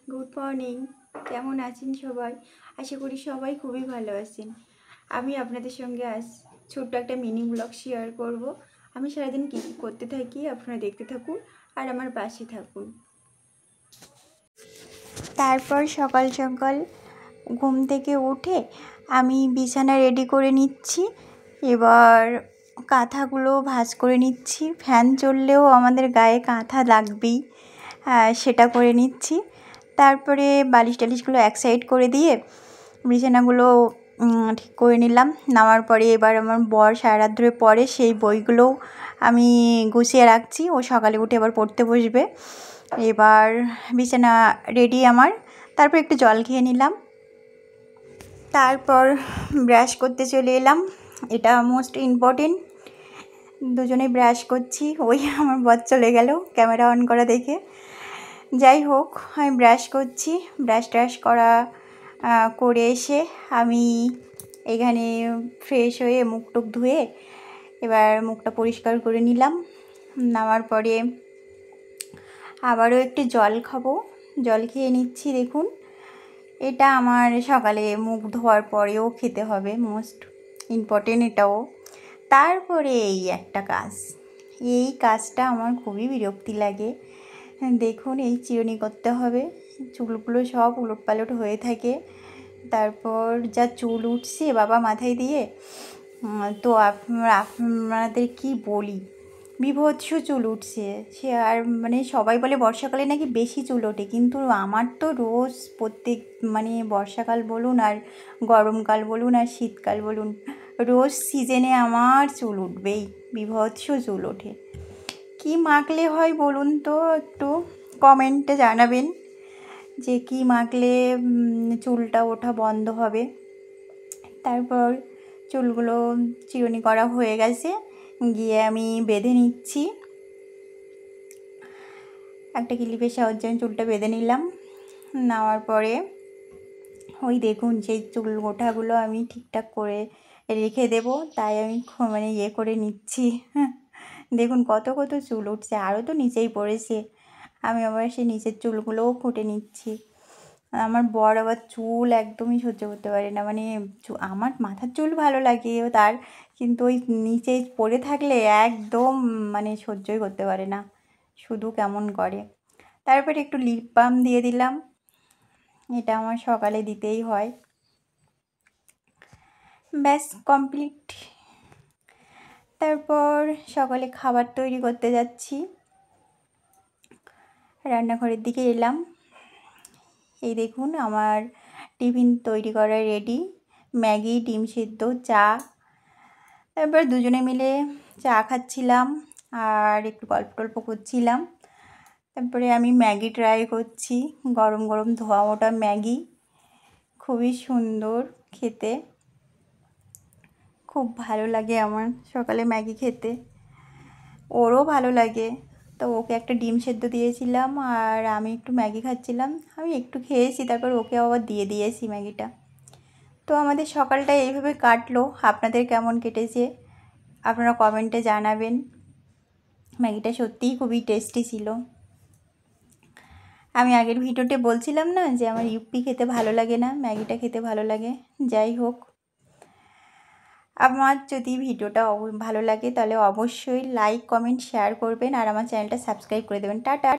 Good morning. কেমন আছেন সবাই? আশা করি সবাই খুবই ভালো আছেন। আমি আপনাদের সঙ্গে আজ ছোট্ট একটা মিনি ব্লগ শেয়ার করব। আমি সারাদিন কী কী করতে থাকি আপনারা দেখতে থাকুন আর আমার পাশে থাকুন। তারপর সকাল সকাল ঘুম থেকে উঠে আমি বিছানা রেডি করে নিচ্ছি। এবার কাঁথাগুলো ভাঁজ করে নিচ্ছি। ফ্যান চললেও আমাদের গায়ে কাঁথা লাগবেই, সেটা করে নিচ্ছি। তারপরে বালিশ টালিশগুলো এক সাইড করে দিয়ে বিছানাগুলো ঠিক করে নিলাম। নামার পরে এবার আমার বর সারা রাত ধরে পড়ে, সেই বইগুলোও আমি গুছিয়ে রাখছি। ও সকালে উঠে এবার পড়তে বসবে। এবার বিছানা রেডি আমার। তারপর একটু জল খেয়ে নিলাম। তারপর ব্রাশ করতে চলে এলাম। এটা মোস্ট ইম্পর্টেন্ট। দুজনে ব্রাশ করছি। ওই আমার বর চলে গেল ক্যামেরা অন করা দেখে। যাই হোক, আমি ব্রাশ করছি। ব্রাশ ট্রাশ করে এসে আমি এখানে ফ্রেশ হয়ে মুখ টুক ধুয়ে এবার মুখটা পরিষ্কার করে নিলাম। নামার পরে আবারও একটু জল খাবো। জল খেয়ে নিচ্ছি। দেখুন, এটা আমার সকালে মুখ ধোয়ার পরেও খেতে হবে, মোস্ট ইম্পর্টেন্ট এটাও। তারপরে এই একটা কাজ, এই কাজটা আমার খুবই বিরক্তি লাগে। দেখুন, এই চিরুনি করতে হবে। চুলগুলো সব উলটপালট হয়ে থাকে। তারপর যা চুল উঠছে বাবা মাথায় দিয়ে, তো আপনাদের কি বলি, বীভৎস চুল উঠছে। সে আর সবাই বলে বর্ষাকালে নাকি বেশি চুল ওঠে, কিন্তু আমার তো রোজ প্রত্যেক বর্ষাকাল বলুন আর গরমকাল বলুন আর শীতকাল বলুন, রোজ সিজনে আমার চুল উঠবেই, বীভৎস চুল ওঠে। কি মাখলে হয় বলুন তো, একটু কমেন্টে জানাবেন যে কি মাখলে চুলটা ওঠা বন্ধ হবে। তারপর চুলগুলো চিরুনি করা হয়ে গেছে, গিয়ে আমি বেঁধে নিচ্ছি। একটা ক্লিপের সাহায্যে আমি চুলটা বেঁধে নিলাম। নেওয়ার পরে ওই দেখুন, সেই চুল গোটাগুলো আমি ঠিকঠাক করে রেখে দেব, তাই আমি করে নিচ্ছি। দেখুন কত কত চুল উঠছে, আরও তো নিচেই পড়েছে। আমি আবার সেই নিচের চুলগুলোও ফুটে নিচ্ছি। আমার বর আবার চুল একদমই সহ্য করতে পারে না। আমার মাথার চুল ভালো লাগে তার, কিন্তু ওই নিচে পড়ে থাকলে একদম সহ্যই করতে পারে না, শুধু কেমন করে। তারপরে একটু লিপ বাম দিয়ে দিলাম, এটা আমার সকালে দিতেই হয়। ব্যাস কমপ্লিট। তারপর সকালে খাবার তৈরি করতে যাচ্ছি। রান্নাঘরের দিকে এলাম। এই দেখুন, আমার টিফিন তৈরি করা রেডি। ম্যাগি, ডিম সিদ্ধ, চা। তারপর দুজনে মিলে চা খাচ্ছিলাম আর একটু গল্প টল্প করছিলাম। তারপরে আমি ম্যাগি ট্রাই করছি, গরম গরম ধোয়া ওঠা ম্যাগি, খুবই সুন্দর খেতে, খুব ভালো লাগে আমার সকালে ম্যাগি খেতে, ওরও ভালো লাগে। তো ওকে একটা ডিম সেদ্ধ দিয়েছিলাম আর আমি একটু ম্যাগি খাচ্ছিলাম। আমি একটু খেয়েছি, তারপর ওকে আবার দিয়ে দিয়েছি ম্যাগিটা। তো আমাদের সকালটা এইভাবে কাটলো। আপনাদের কেমন কেটেছে আপনারা কমেন্টে জানাবেন। ম্যাগিটা সত্যিই খুবই টেস্টি ছিল। আমি আগের ভিডিওতে বলছিলাম না যে আমার ইউপি খেতে ভালো লাগে না, ম্যাগিটা খেতে ভালো লাগে। যাই হোক, আমার যদি ভিডিওটা ভালো লাগে তাহলে অবশ্যই লাইক, কমেন্ট, শেয়ার করবেন আর আমার চ্যানেলটা সাবস্ক্রাইব করে দেবেন। টাটা।